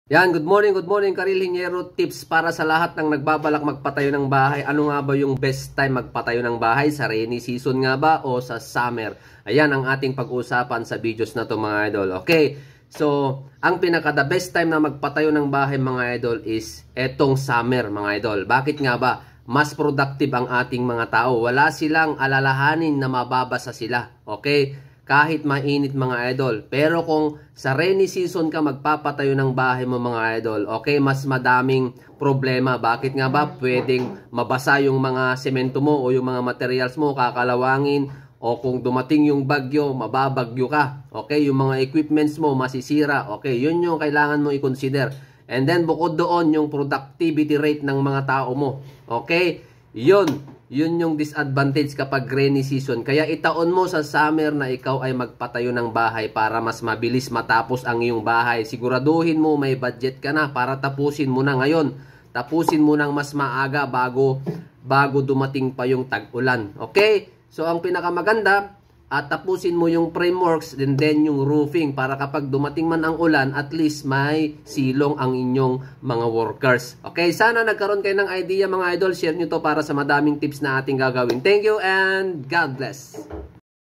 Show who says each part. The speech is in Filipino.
Speaker 1: Yan, good morning Karil Hingero. Tips para sa lahat ng nagbabalak magpatayo ng bahay. Ano nga ba yung best time magpatayo ng bahay? Sa rainy season nga ba o sa summer? Ayan ang ating pag-uusapan sa videos na to mga idol. Okay, so ang pinaka the best time na magpatayo ng bahay mga idol is etong summer mga idol. Bakit nga ba? Mas productive ang ating mga tao. Wala silang alalahanin na mababasa sila. Okay? Kahit mainit mga idol. Pero kung sa rainy season ka magpapatayo ng bahay mo mga idol, okay, mas madaming problema. Bakit nga ba? Pwedeng mabasa yung mga semento mo o yung mga materials mo, kakalawangin, o kung dumating yung bagyo, mababagyo ka. Okay, yung mga equipments mo masisira. Okay, yun yung kailangan mo i-consider. And then bukod doon, yung productivity rate ng mga tao mo. Okay, yun yung disadvantage kapag rainy season. Kaya itaon mo sa summer na ikaw ay magpatayo ng bahay para mas mabilis matapos ang iyong bahay. Siguraduhin mo may budget ka na para tapusin mo na ngayon. Tapusin mo nang mas maaga bago dumating pa yung tag-ulan. Okay? So ang pinakamaganda, at tapusin mo yung frameworks and then yung roofing para kapag dumating man ang ulan, at least may silong ang inyong mga workers. Okay, sana nagkaroon kayo ng idea mga idol. Share nyo to para sa madaming tips na ating gagawin. Thank you and God bless.